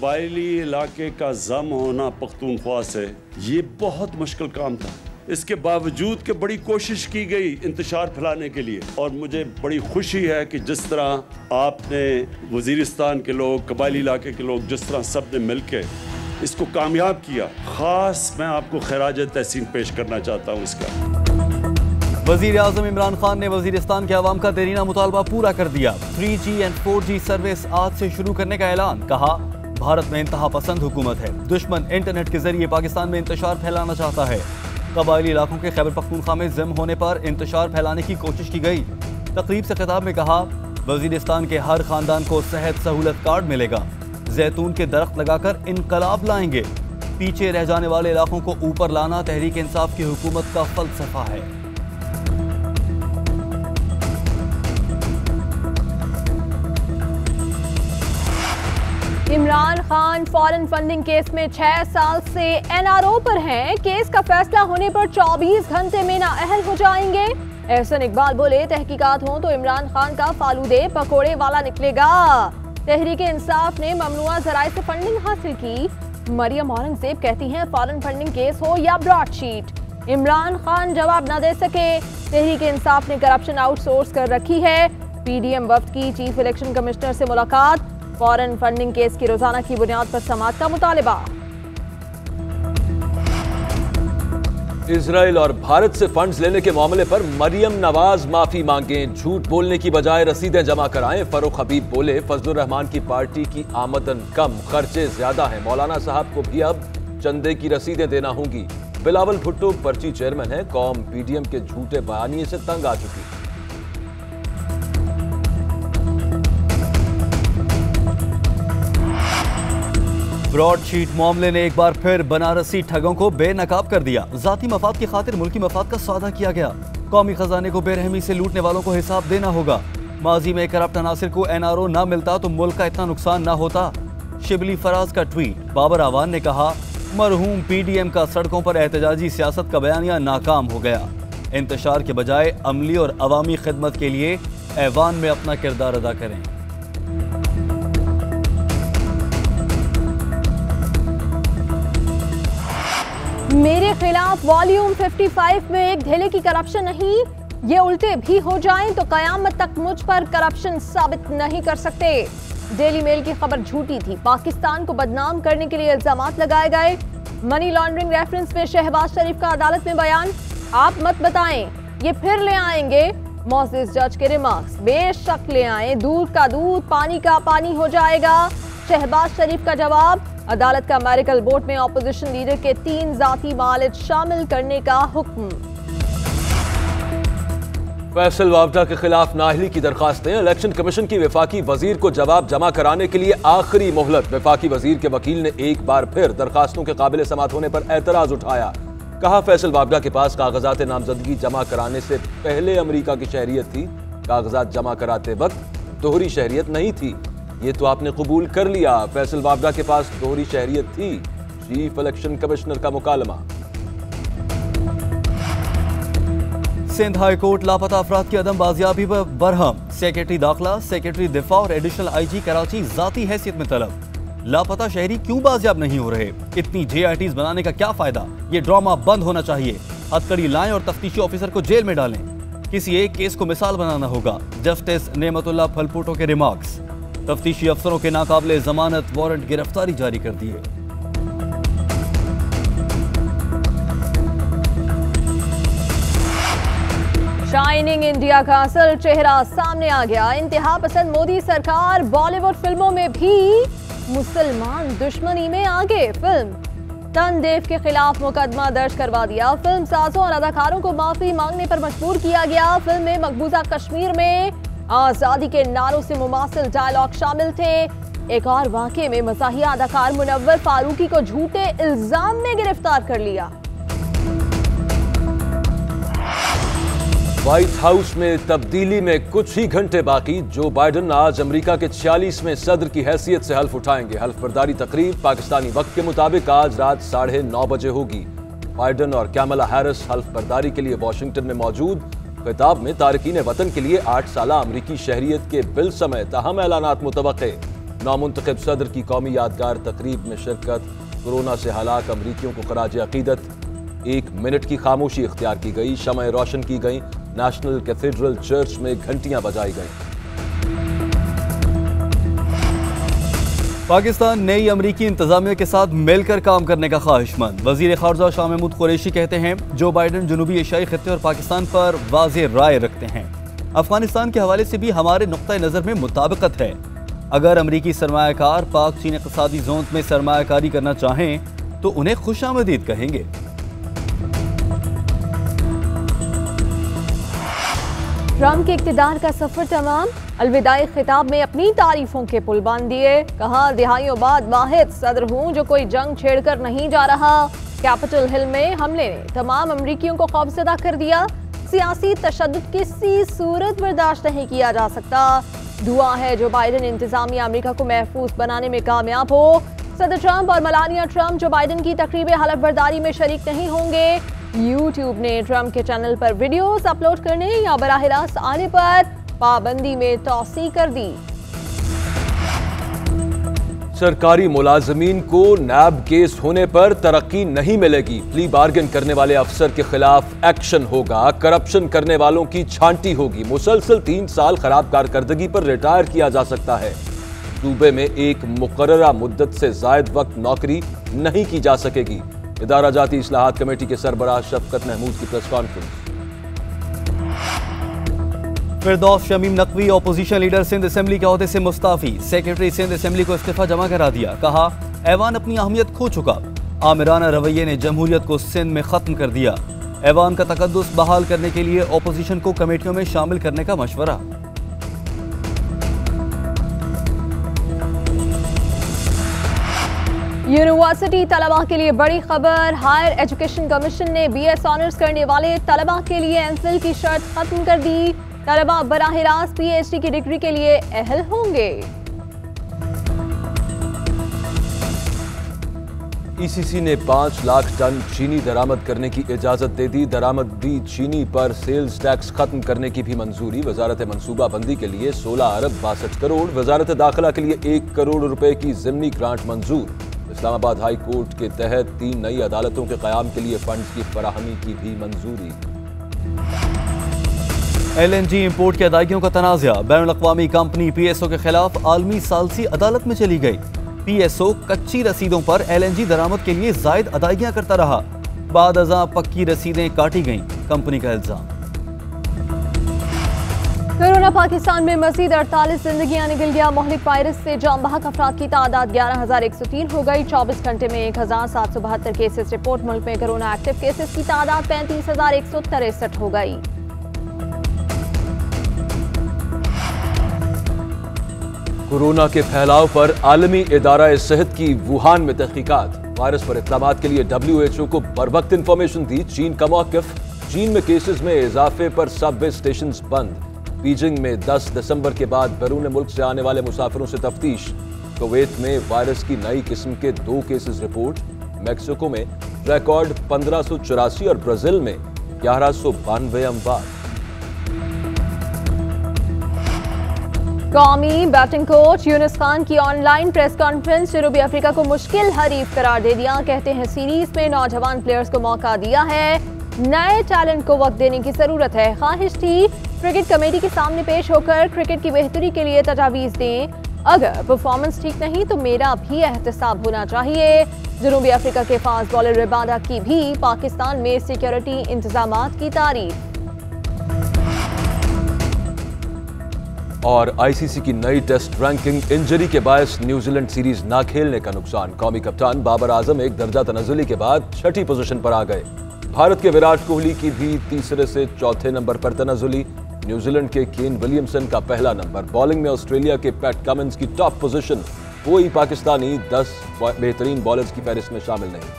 कबायली इलाके का जम होना पख्तूनख्वा से ये बहुत मुश्किल काम था। इसके बावजूद कि बड़ी कोशिश की गई इंतशार फैलाने के लिए, और मुझे बड़ी खुशी है कि जिस तरह आपने वजीरिस्तान के लोग, कबायली इलाके के लोग, जिस तरह सब ने मिलकर इसको कामयाब किया, ख़ास मैं आपको खैराज तहसीन पेश करना चाहता हूँ इसका। वज़ीर आज़म इमरान खान ने वजीरिस्तान के अवाम का देरीना मुतालबा पूरा कर दिया। 3G और 4G सर्विस आज से शुरू करने का ऐलान। कहा, भारत में इंतहा पसंद हुकूमत है, दुश्मन इंटरनेट के जरिए पाकिस्तान में इंतशार फैलाना चाहता है। कबायली इलाकों के खैबर पख्तूनख्वा में ज़िम होने पर इंतशार फैलाने की कोशिश की गई। तकरीब से खिताब में कहा, वजीरिस्तान के हर खानदान को सेहत सहूलत कार्ड मिलेगा, जैतून के दरख्त लगाकर इनकलाब लाएंगे। पीछे रह जाने वाले इलाकों को ऊपर लाना तहरीक इंसाफ की हुकूमत का फलसफा है। Imran Khan foreign funding case में 6 साल से NRO पर हैं। केस का फैसला होने पर 24 घंटे में नाअहल हो जाएंगे। एहसन इकबाल बोले, तहकीकात हो तो इमरान खान का फालूदे पकोड़े वाला निकलेगा। तहरीक इंसाफ ने ममनुआ जराए से फंडिंग हासिल की। मरियम औरंगजेब कहती हैं, फॉरेन फंडिंग केस हो या ब्रॉडशीट, इमरान खान जवाब न दे सके। तहरीक इंसाफ ने करप्शन आउटसोर्स कर रखी है। PDM वफ्द की चीफ इलेक्शन कमिश्नर से मुलाकात। फॉरेन फंडिंग केस की रोजाना की बुनियाद पर समाअत का मुतालिबा। इजराइल और भारत से फंड्स लेने के मामले पर मरियम नवाज माफी मांगें, झूठ बोलने की बजाय रसीदें जमा कराएं। फरूख हबीब बोले, फजलुर रहमान की पार्टी की आमदन कम, खर्चे ज्यादा हैं, मौलाना साहब को भी अब चंदे की रसीदें देना होंगी। बिलावल भुट्टो पर्ची चेयरमैन है, कौम PDM के झूठे बयानिए से तंग आ चुकी। ब्रॉडशीट मामले ने एक बार फिर बनारसी ठगों को बेनकाब कर दिया। जाती मफाद की खातिर मुल्की मफाद का सौदा किया गया। कौमी खजाने को बेरहमी से लूटने वालों को हिसाब देना होगा। माजी में करप्ट अनासिर को NRO ना मिलता तो मुल्क का इतना नुकसान ना होता। शिबली फराज का ट्वीट। बाबर आवान ने कहा, मरहूम PDM का सड़कों पर एहतजाजी सियासत का बयानिया नाकाम हो गया। इंतशार के बजाय अमली और अवामी खिदमत के लिए ऐवान में अपना किरदार अदा करें। मेरे खिलाफ वॉल्यूम 55 में एक ढेले की करप्शन नहीं, ये उल्टे भी हो जाएं तो कयामत तक मुझ पर करप्शन साबित नहीं कर सकते। डेली मेल की खबर झूठी थी, पाकिस्तान को बदनाम करने के लिए इल्जामात लगाए गए। मनी लॉन्ड्रिंग रेफरेंस में शहबाज शरीफ का अदालत में बयान, आप मत बताएं, ये फिर ले आएंगे। मोअज़्ज़िज़ जज के रिमार्क्स, बेशक ले आएं, दूध का दूध पानी का पानी हो जाएगा। शहबाज शरीफ का जवाब, अदालत का मैरिकल बोर्ड में ऑपोजिशन लीडर के 3 जाती मालिक शामिल करने का हुक्म। फैसल वावडा के खिलाफ नाअहली की दरखास्तें, इलेक्शन कमीशन की वफाकी वजीर को जवाब जमा कराने के लिए आखिरी मोहलत। वफाकी वजीर के वकील ने एक बार फिर दरखास्तों के काबिल समाअत होने पर एतराज उठाया। कहा, फैसल वावडा के पास कागजात नामजदगी जमा कराने से पहले अमरीका की शहरियत थी, कागजात जमा कराते वक्त दोहरी शहरियत नहीं थी। ये तो आपने कबूल कर लिया, फैसल वावडा के पास दोहरी शहरियत थी। चीफ इलेक्शन कमिश्नर का मुकालमा। सिंध हाई कोर्ट लापता अफराद की अदम बाजियाबी पर बरहम। सेक्रेटरी दाखिला, सेक्रेटरी दिफा और एडिशनल IG कराची जाती हैसियत में तलब। लापता शहरी क्यों बाजियाब नहीं हो रहे? इतनी JITs बनाने का क्या फायदा? ये ड्रामा बंद होना चाहिए। हथकड़ी लाएं और तफ्तीशी ऑफिसर को जेल में डालें। किसी एक केस को मिसाल बनाना होगा। जस्टिस नेमतुल्लाह फलपुटो के रिमार्क्स। तफ्तीशी अफसरों के नाकाबिले जमानत वारंट गिरफ्तारी जारी कर दिए। शाइनिंग इंडिया का असल चेहरा सामने आ गया। इंतहा पसंद मोदी सरकार बॉलीवुड फिल्मों में भी मुसलमान दुश्मनी में आगे। फिल्म तनदेव के खिलाफ मुकदमा दर्ज करवा दिया। फिल्म साजों और अदाकारों को माफी मांगने पर मजबूर किया गया। फिल्म में मकबूजा कश्मीर में आजादी के नारों से मुमासिल डायलॉग शामिल थे। एक और वाकये में मज़ाहिया अदाकार मुनव्वर फारूकी को झूठे इल्जाम में गिरफ्तार कर लिया। व्हाइट हाउस में तब्दीली में कुछ ही घंटे बाकी। जो बाइडन आज अमेरिका के 46वें सदर की हैसियत से हल्फ उठाएंगे। हल्फ बर्दारी तकरीब पाकिस्तानी वक्त के मुताबिक आज रात 9:30 बजे होगी। बाइडन और कैमला हैरिस हल्फ बर्दारी के लिए वॉशिंगटन में मौजूद। खिताब में तारकीन वतन के लिए 8 साला अमरीकी शहरियत के बिल समेत अहम ऐलानात मुतवक्के। नामुंतखब सदर की कौमी यादगार तकरीब में शिरकत, कोरोना से हलाक अमरीकियों को खराज अकीदत, 1 मिनट की खामोशी इख्तियार की गई, शमएं रोशन की गई, नेशनल कैथेड्रल चर्च में घंटियां बजाई गईं। पाकिस्तान नई अमरीकी इंतजामिया के साथ मिलकर काम करने का ख्वाहिशमंद। वजीर खारजा शाह महमूद कुरैशी कहते हैं जो बाइडन जनूबी एशियाई खित्ते और पाकिस्तान पर वाज़े राय रखते हैं। अफगानिस्तान के हवाले से भी हमारे नुक्ता नज़र में मुताबिकत है। अगर अमरीकी सरमायाकार पाक चीन इक़्तिसादी जोन में सरमायाकारी करना चाहें तो उन्हें खुशामदीद कहेंगे। ट्रंप के इक़्तिदार का सफर तमाम, अलविदाई खिताब में अपनी तारीफों के पुल बांध दिए। कहा दिहाइयों बाद वाहिद सदर हूं जो कोई जंग छेड़कर नहीं जा रहा। कैपिटल हिल में हमले ने तमाम अमरीकियों को खौफजदा कर दिया। सियासी तशद्दुद किसी सूरत बर्दाश्त नहीं किया जा सकता। दुआ है जो बाइडन इंतजामिया अमेरिका को महफूज बनाने में कामयाब हो। सदर ट्रंप और मलानिया ट्रंप जो बाइडन की तकरीब हलफ बर्दारी में शरीक नहीं होंगे। यूट्यूब ने ट्रंप के चैनल पर वीडियोस अपलोड करने या बराह रास्त आने पर पाबंदी में तौसी कर दी। सरकारी मुलाजमीन को नैब केस होने पर तरक्की नहीं मिलेगी। प्ली बार्गेन करने वाले अफसर के खिलाफ एक्शन होगा। करप्शन करने वालों की छांटी होगी। मुसलसल 3 साल खराब कारकर्दगी पर रिटायर किया जा सकता है। सूबे में एक मुकर्ररा मुद्दत से जायद वक्त नौकरी नहीं की जा सकेगी। इदारा जाती इस्लाहात कमेटी के सरबराह शफकत महमूद की press conference. Firdous Shamim Naqvi opposition leader Sindh assembly के ओहदे से मुस्ताफी। सेक्रेटरी सिंध असेंबली को इस्तीफा जमा करा दिया। कहा ऐवान अपनी अहमियत खो चुका। आमिराना रवैये ने जमहूरियत को सिंध में खत्म कर दिया। ऐवान का तकद्दुस बहाल करने के लिए अपोजिशन को कमेटियों में शामिल करने का मशवरा। यूनिवर्सिटी तलबा के लिए बड़ी खबर। हायर एजुकेशन कमीशन ने BS ऑनर्स करने वाले तलबा के लिए एमफिल की शर्त खत्म कर दी। तलबा बराह रास्त PhD की डिग्री के लिए अहल होंगे। ECC ने 5 लाख टन चीनी दरामद करने की इजाजत दे दी। दरामदी चीनी पर सेल्स टैक्स खत्म करने की भी मंजूरी। वजारत मनसूबाबंदी के लिए 16 अरब 62 करोड़। वजारत दाखिला के लिए 1 करोड़ रुपए की ज़िमनी ग्रांट मंजूर। इस्लामाबाद हाई कोर्ट के तहत 3 नई अदालतों के क़याम के लिए फंड्स की फराहमी की भी मंजूरी। LNG इंपोर्ट की अदायगियों का तनाज़ा। बैनुल-अक़वामी कंपनी PSO के खिलाफ आलमी सालसी अदालत में चली गई। PSO कच्ची रसीदों पर LNG दरामद के लिए जायद अदायगियां करता रहा। बाद अज़ां पक्की रसीदें काटी गईं, कंपनी का इल्जाम। कोरोना पाकिस्तान में मजीद 48 जिंदगियां निकल गया। मोहलिक वायरस से जाम बहक अफराद की तादाद 11,103 हो गई। 24 घंटे में 1,772 केसेस रिपोर्ट। मुल्क में कोरोना एक्टिव केसेस की तादाद 35,163 हो गई। कोरोना के फैलाव पर आलमी इदारा सेहत की वुहान में तहकीकात। वायरस पर इक़दामात के लिए WHO को बर वक्त इंफॉर्मेशन दी। चीन का मौक़िफ़। चीन में केसेस में इजाफे पर सबवे स्टेशन बंद। बीजिंग में 10 दिसंबर के बाद बैरून मुल्क से आने वाले मुसाफिरों से तफ्तीश। कुवैत में वायरस की नई किस्म के 2 केसेस रिपोर्ट। मैक्सिको में रिकॉर्ड 1584 और ब्राजील में 1192 अमवात। कौमी बैटिंग कोच यूनुस खान की ऑनलाइन प्रेस कॉन्फ्रेंस। जनूबी अफ्रीका को मुश्किल हरीफ करार दे दिया। कहते हैं सीरीज में नौजवान प्लेयर्स को मौका दिया है। नए टैलेंट को वक्त देने की जरूरत है। ख्वाहिश थी क्रिकेट कमेटी के सामने पेश होकर क्रिकेट की बेहतरी के लिए तजावीज दें। अगर परफॉर्मेंस ठीक नहीं तो मेरा भी एहतसाब होना चाहिए। जनूबी अफ्रीका के फास्ट बॉलर रबादा की भी पाकिस्तान में सिक्योरिटी इंतजामात की तारीफ। और ICC की नई टेस्ट रैंकिंग। इंजरी के बायस न्यूजीलैंड सीरीज ना खेलने का नुकसान। कौमी कप्तान बाबर आजम 1 दर्जा तनज़्ज़ुली के बाद 6ठी पोजीशन पर आ गए। भारत के विराट कोहली की भी तीसरे से चौथे नंबर पर तनज़्ज़ुली। न्यूजीलैंड के केन विलियमसन का पहला नंबर। बॉलिंग में ऑस्ट्रेलिया के पैट कमिंस की टॉप पोजीशन। कोई पाकिस्तानी 10 बेहतरीन बॉलर्स की फहरिस्त में शामिल नहीं।